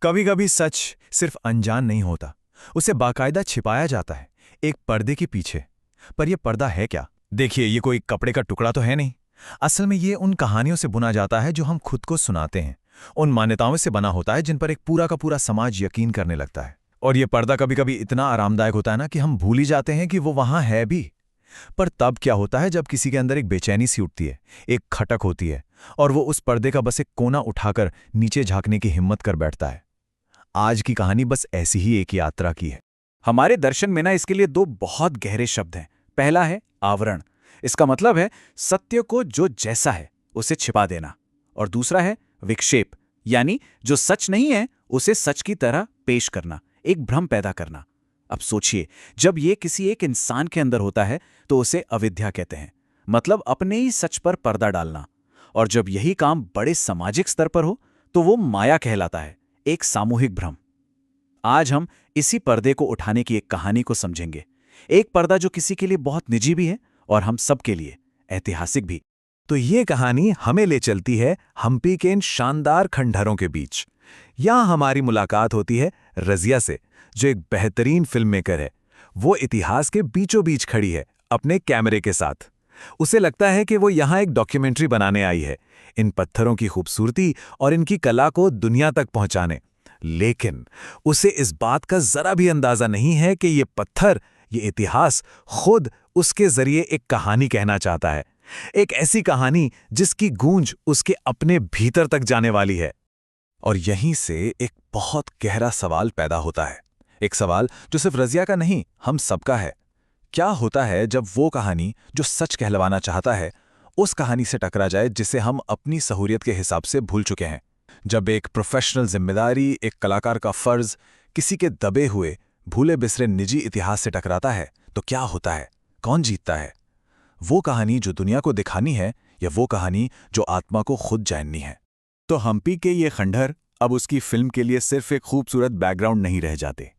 कभी कभी सच सिर्फ अनजान नहीं होता, उसे बाकायदा छिपाया जाता है एक पर्दे के पीछे। पर यह पर्दा है क्या? देखिए, ये कोई कपड़े का टुकड़ा तो है नहीं। असल में ये उन कहानियों से बुना जाता है जो हम खुद को सुनाते हैं। उन मान्यताओं से बना होता है जिन पर एक पूरा का पूरा समाज यकीन करने लगता है। और ये पर्दा कभी कभी इतना आरामदायक होता है ना कि हम भूल ही जाते हैं कि वो वहां है भी। पर तब क्या होता है जब किसी के अंदर एक बेचैनी सी उठती है, एक खटक होती है, और वो उस पर्दे का बस एक कोना उठाकर नीचे झांकने की हिम्मत कर बैठता है। आज की कहानी बस ऐसी ही एक यात्रा की है। हमारे दर्शन में ना इसके लिए दो बहुत गहरे शब्द हैं। पहला है आवरण। इसका मतलब है सत्य को जो जैसा है उसे छिपा देना। और दूसरा है विक्षेप, यानी जो सच नहीं है उसे सच की तरह पेश करना, एक भ्रम पैदा करना। अब सोचिए, जब ये किसी एक इंसान के अंदर होता है तो उसे अविद्या कहते हैं, मतलब अपने ही सच पर पर्दा डालना। और जब यही काम बड़े सामाजिक स्तर पर हो तो वो माया कहलाता है, एक सामूहिक भ्रम। आज हम इसी पर्दे को उठाने की एक कहानी को समझेंगे। एक पर्दा जो किसी के लिए बहुत निजी भी है और हम सब के लिए ऐतिहासिक भी। तो ये कहानी हमें ले चलती है हम्पी के इन शानदार खंडहरों के बीच। यहाँ हमारी मुलाकात होती है रज़िया से, जो एक बेहतरीन फिल्म मेकर है। वो इतिहास के बीचों बीच खड़ी है अपने कैमरे के साथ। उसे लगता है कि वो यहाँ एक डॉक्यूमेंट्री बनाने आई है, इन पत्थरों की खूबसूरती और इनकी कला को दुनिया तक पहुंचाने। लेकिन उसे इस बात का जरा भी अंदाजा नहीं है कि ये पत्थर, ये इतिहास खुद उसके जरिए एक कहानी कहना चाहता है। एक ऐसी कहानी जिसकी गूंज उसके अपने भीतर तक जाने वाली है। और यहीं से एक बहुत गहरा सवाल पैदा होता है, एक सवाल जो सिर्फ रज़िया का नहीं, हम सबका है। क्या होता है जब वो कहानी जो सच कहलवाना चाहता है उस कहानी से टकरा जाए जिसे हम अपनी सहूलियत के हिसाब से भूल चुके हैं? जब एक प्रोफेशनल जिम्मेदारी, एक कलाकार का फर्ज किसी के दबे हुए, भूले बिसरे निजी इतिहास से टकराता है तो क्या होता है? कौन जीतता है? वो कहानी जो दुनिया को दिखानी है या वो कहानी जो आत्मा को खुद जाननी है? तो हम्पी के ये खंडहर अब उसकी फिल्म के लिए सिर्फ एक खूबसूरत बैकग्राउंड नहीं रह जाते।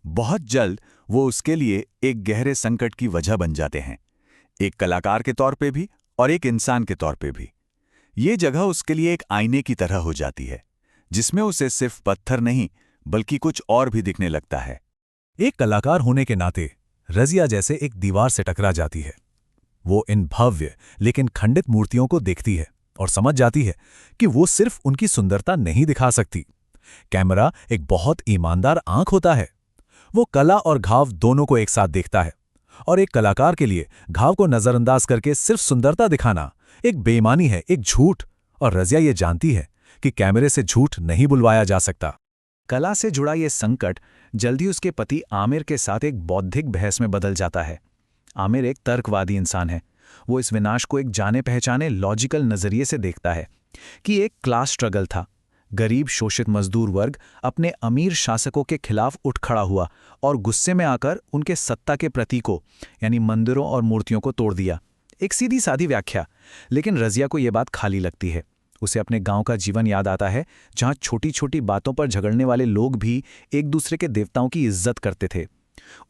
बहुत जल्द वो उसके लिए एक गहरे संकट की वजह बन जाते हैं, एक कलाकार के तौर पे भी और एक इंसान के तौर पे भी। ये जगह उसके लिए एक आईने की तरह हो जाती है, जिसमें उसे सिर्फ पत्थर नहीं बल्कि कुछ और भी दिखने लगता है। एक कलाकार होने के नाते रज़िया जैसे एक दीवार से टकरा जाती है। वो इन भव्य लेकिन खंडित मूर्तियों को देखती है और समझ जाती है कि वो सिर्फ उनकी सुंदरता नहीं दिखा सकती। कैमरा एक बहुत ईमानदार आंख होता है। वो कला और घाव दोनों को एक साथ देखता है। और एक कलाकार के लिए घाव को नजरअंदाज करके सिर्फ सुंदरता दिखाना एक बेईमानी है, एक झूठ। और रज़िया ये जानती है कि कैमरे से झूठ नहीं बुलवाया जा सकता। कला से जुड़ा ये संकट जल्दी उसके पति आमिर के साथ एक बौद्धिक बहस में बदल जाता है। आमिर एक तर्कवादी इंसान है। वो इस विनाश को एक जाने पहचाने लॉजिकल नजरिए से देखता है कि एक क्लास स्ट्रगल था। गरीब शोषित मजदूर वर्ग अपने अमीर शासकों के खिलाफ उठ खड़ा हुआ और गुस्से में आकर उनके सत्ता के प्रतीकों यानी मंदिरों और मूर्तियों को तोड़ दिया। एक सीधी सादी व्याख्या, लेकिन रज़िया को यह बात खाली लगती है। उसे अपने गांव का जीवन याद आता है, जहां छोटी छोटी बातों पर झगड़ने वाले लोग भी एक दूसरे के देवताओं की इज्जत करते थे।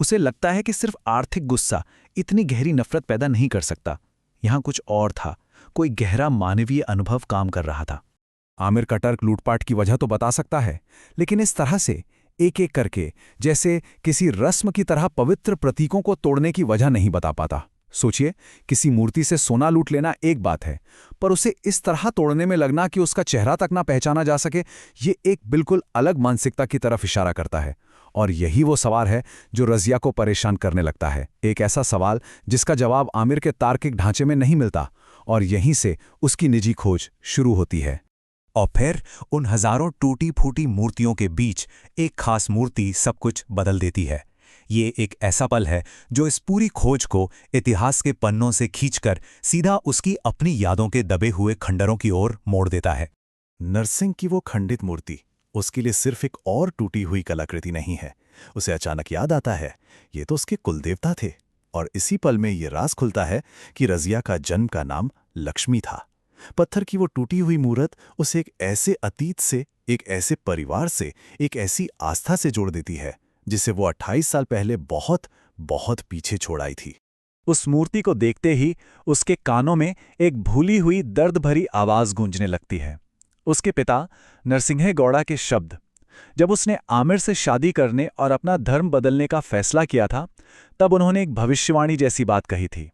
उसे लगता है कि सिर्फ आर्थिक गुस्सा इतनी गहरी नफरत पैदा नहीं कर सकता। यहां कुछ और था, कोई गहरा मानवीय अनुभव काम कर रहा था। आमिर का तर्क लूटपाट की वजह तो बता सकता है, लेकिन इस तरह से एक एक करके, जैसे किसी रस्म की तरह पवित्र प्रतीकों को तोड़ने की वजह नहीं बता पाता। सोचिए, किसी मूर्ति से सोना लूट लेना एक बात है, पर उसे इस तरह तोड़ने में लगना कि उसका चेहरा तक ना पहचाना जा सके, ये एक बिल्कुल अलग मानसिकता की तरफ इशारा करता है। और यही वो सवाल है जो रज़िया को परेशान करने लगता है। एक ऐसा सवाल जिसका जवाब आमिर के तार्किक ढांचे में नहीं मिलता, और यहीं से उसकी निजी खोज शुरू होती है। और फिर उन हजारों टूटी फूटी मूर्तियों के बीच एक खास मूर्ति सब कुछ बदल देती है। ये एक ऐसा पल है जो इस पूरी खोज को इतिहास के पन्नों से खींचकर सीधा उसकी अपनी यादों के दबे हुए खंडरों की ओर मोड़ देता है। नरसिंह की वो खंडित मूर्ति उसके लिए सिर्फ एक और टूटी हुई कलाकृति नहीं है। उसे अचानक याद आता है, ये तो उसके कुलदेवता थे। और इसी पल में ये राज खुलता है कि रज़िया का जन्म का नाम लक्ष्मी था। पत्थर की वो टूटी हुई मूर्त उसे एक ऐसे अतीत से, एक ऐसे परिवार से, एक ऐसी आस्था से जोड़ देती है जिसे वो 28 साल पहले बहुत बहुत पीछे छोड़ आई थी। उस मूर्ति को देखते ही उसके कानों में एक भूली हुई दर्द भरी आवाज गूंजने लगती है। उसके पिता नरसिंह गौड़ा के शब्द, जब उसने आमिर से शादी करने और अपना धर्म बदलने का फैसला किया था, तब उन्होंने एक भविष्यवाणी जैसी बात कही थी।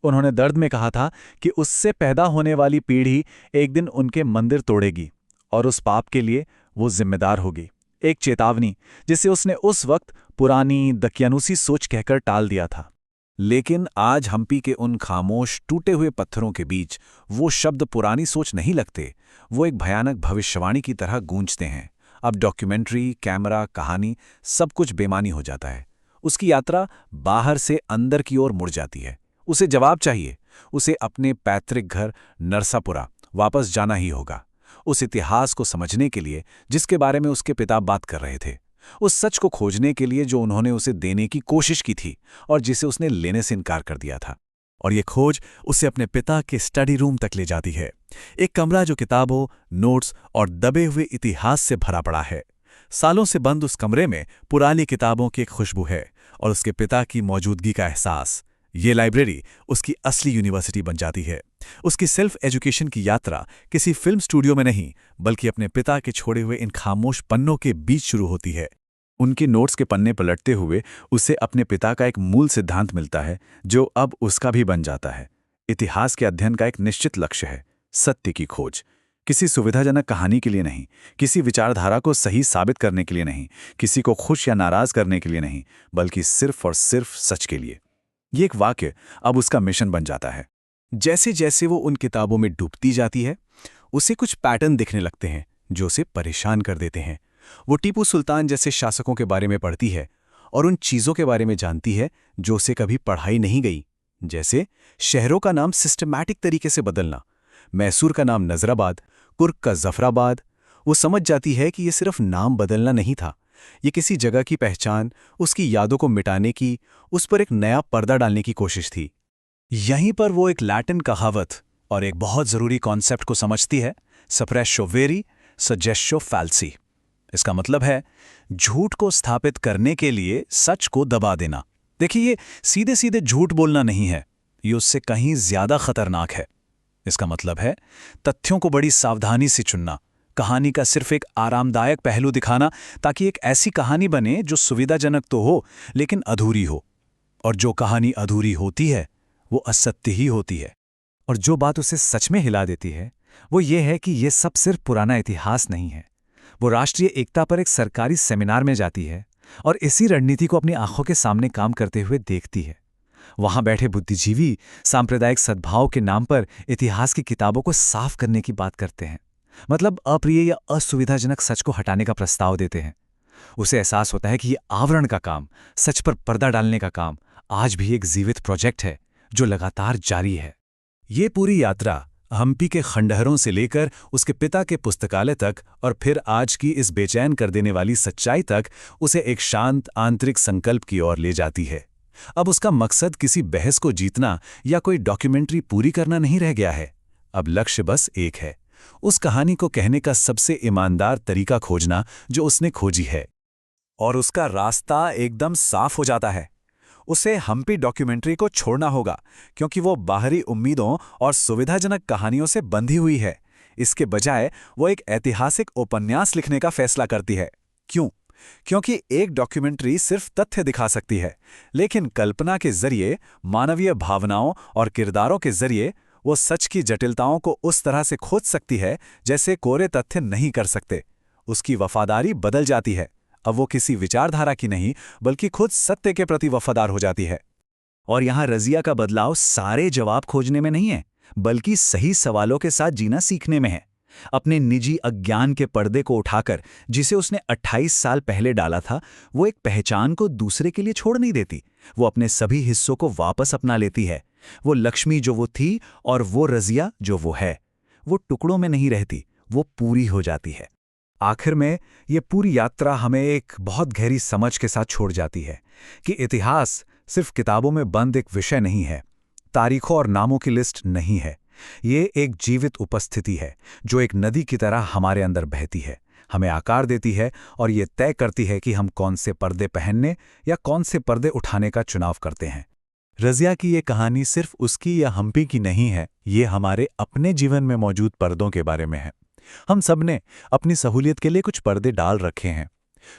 उन्होंने दर्द में कहा था कि उससे पैदा होने वाली पीढ़ी एक दिन उनके मंदिर तोड़ेगी और उस पाप के लिए वो जिम्मेदार होगी। एक चेतावनी जिसे उसने उस वक्त पुरानी दकियानुसी सोच कहकर टाल दिया था। लेकिन आज हम्पी के उन खामोश टूटे हुए पत्थरों के बीच वो शब्द पुरानी सोच नहीं लगते, वो एक भयानक भविष्यवाणी की तरह गूंजते हैं। अब डॉक्यूमेंट्री, कैमरा, कहानी सब कुछ बेमानी हो जाता है। उसकी यात्रा बाहर से अंदर की ओर मुड़ जाती है। उसे जवाब चाहिए। उसे अपने पैतृक घर नरसापुरा वापस जाना ही होगा, उस इतिहास को समझने के लिए जिसके बारे में उसके पिता बात कर रहे थे, उस सच को खोजने के लिए जो उन्होंने उसे देने की कोशिश की थी और जिसे उसने लेने से इनकार कर दिया था। और ये खोज उसे अपने पिता के स्टडी रूम तक ले जाती है, एक कमरा जो किताबों, नोट्स और दबे हुए इतिहास से भरा पड़ा है। सालों से बंद उस कमरे में पुरानी किताबों की एक खुशबू है और उसके पिता की मौजूदगी का एहसास। ये लाइब्रेरी उसकी असली यूनिवर्सिटी बन जाती है। उसकी सेल्फ एजुकेशन की यात्रा किसी फिल्म स्टूडियो में नहीं, बल्कि अपने पिता के छोड़े हुए इन खामोश पन्नों के बीच शुरू होती है। उनके नोट्स के पन्ने पलटते हुए उसे अपने पिता का एक मूल सिद्धांत मिलता है, जो अब उसका भी बन जाता है। इतिहास के अध्ययन का एक निश्चित लक्ष्य है, सत्य की खोज। किसी सुविधाजनक कहानी के लिए नहीं, किसी विचारधारा को सही साबित करने के लिए नहीं, किसी को खुश या नाराज करने के लिए नहीं, बल्कि सिर्फ और सिर्फ सच के लिए। ये एक वाक्य अब उसका मिशन बन जाता है। जैसे जैसे वो उन किताबों में डूबती जाती है, उसे कुछ पैटर्न दिखने लगते हैं जो उसे परेशान कर देते हैं। वो टीपू सुल्तान जैसे शासकों के बारे में पढ़ती है और उन चीज़ों के बारे में जानती है जो उसे कभी पढ़ाई नहीं गई, जैसे शहरों का नाम सिस्टमैटिक तरीके से बदलना, मैसूर का नाम नजराबाद, कुर्क का जफराबाद। वो समझ जाती है कि ये सिर्फ नाम बदलना नहीं था, ये किसी जगह की पहचान, उसकी यादों को मिटाने की, उस पर एक नया पर्दा डालने की कोशिश थी। यहीं पर वो एक लैटिन कहावत और एक बहुत ज़रूरी कॉन्सेप्ट को समझती है, सप्रेसो वेरी सजेस्टो फैल्सी। इसका मतलब है झूठ को स्थापित करने के लिए सच को दबा देना। देखिए, ये सीधे सीधे झूठ बोलना नहीं है, ये उससे कहीं ज्यादा खतरनाक है। इसका मतलब है तथ्यों को बड़ी सावधानी से चुनना, कहानी का सिर्फ एक आरामदायक पहलू दिखाना, ताकि एक ऐसी कहानी बने जो सुविधाजनक तो हो लेकिन अधूरी हो। और जो कहानी अधूरी होती है वो असत्य ही होती है। और जो बात उसे सच में हिला देती है वो ये है कि ये सब सिर्फ पुराना इतिहास नहीं है। वो राष्ट्रीय एकता पर एक सरकारी सेमिनार में जाती है और इसी रणनीति को अपनी आंखों के सामने काम करते हुए देखती है। वहां बैठे बुद्धिजीवी सांप्रदायिक सद्भाव के नाम पर इतिहास की किताबों को साफ करने की बात करते हैं, मतलब अप्रिय या असुविधाजनक सच को हटाने का प्रस्ताव देते हैं। उसे एहसास होता है कि ये आवरण का काम, सच पर पर्दा डालने का काम, आज भी एक जीवित प्रोजेक्ट है जो लगातार जारी है। ये पूरी यात्रा हम्पी के खंडहरों से लेकर उसके पिता के पुस्तकालय तक और फिर आज की इस बेचैन कर देने वाली सच्चाई तक उसे एक शांत आंतरिक संकल्प की ओर ले जाती है। अब उसका मकसद किसी बहस को जीतना या कोई डॉक्यूमेंट्री पूरी करना नहीं रह गया है। अब लक्ष्य बस एक है, उस कहानी को कहने का सबसे ईमानदार तरीका खोजना जो उसने खोजी है। और उसका रास्ता एकदम साफ हो जाता है। उसे हम्पी डॉक्यूमेंट्री को छोड़ना होगा, क्योंकि वो बाहरी उम्मीदों और सुविधाजनक कहानियों से बंधी हुई है। इसके बजाय वो एक ऐतिहासिक उपन्यास लिखने का फैसला करती है। क्यों? क्योंकि एक डॉक्यूमेंट्री सिर्फ तथ्य दिखा सकती है, लेकिन कल्पना के जरिए, मानवीय भावनाओं और किरदारों के जरिए वो सच की जटिलताओं को उस तरह से खोज सकती है जैसे कोरे तथ्य नहीं कर सकते। उसकी वफादारी बदल जाती है। अब वो किसी विचारधारा की नहीं, बल्कि खुद सत्य के प्रति वफादार हो जाती है। और यहां रजिया का बदलाव सारे जवाब खोजने में नहीं है, बल्कि सही सवालों के साथ जीना सीखने में है। अपने निजी अज्ञान के पर्दे को उठाकर, जिसे उसने 28 साल पहले डाला था, वो एक पहचान को दूसरे के लिए छोड़ नहीं देती। वो अपने सभी हिस्सों को वापस अपना लेती है। वो लक्ष्मी जो वो थी और वो रजिया जो वो है, वो टुकड़ों में नहीं रहती, वो पूरी हो जाती है। आखिर में ये पूरी यात्रा हमें एक बहुत गहरी समझ के साथ छोड़ जाती है कि इतिहास सिर्फ किताबों में बंद एक विषय नहीं है, तारीखों और नामों की लिस्ट नहीं है। ये एक जीवित उपस्थिति है जो एक नदी की तरह हमारे अंदर बहती है, हमें आकार देती है और ये तय करती है कि हम कौन से पर्दे पहनने या कौन से पर्दे उठाने का चुनाव करते हैं। रजिया की ये कहानी सिर्फ उसकी या हम्पी की नहीं है, ये हमारे अपने जीवन में मौजूद पर्दों के बारे में है। हम सब ने अपनी सहूलियत के लिए कुछ पर्दे डाल रखे हैं,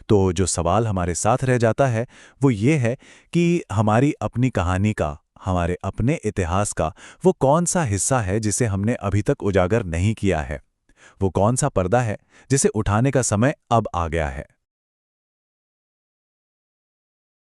तो जो सवाल हमारे साथ रह जाता है वो ये है कि हमारी अपनी कहानी का, हमारे अपने इतिहास का वो कौन सा हिस्सा है जिसे हमने अभी तक उजागर नहीं किया है। वो कौन सा पर्दा है जिसे उठाने का समय अब आ गया है।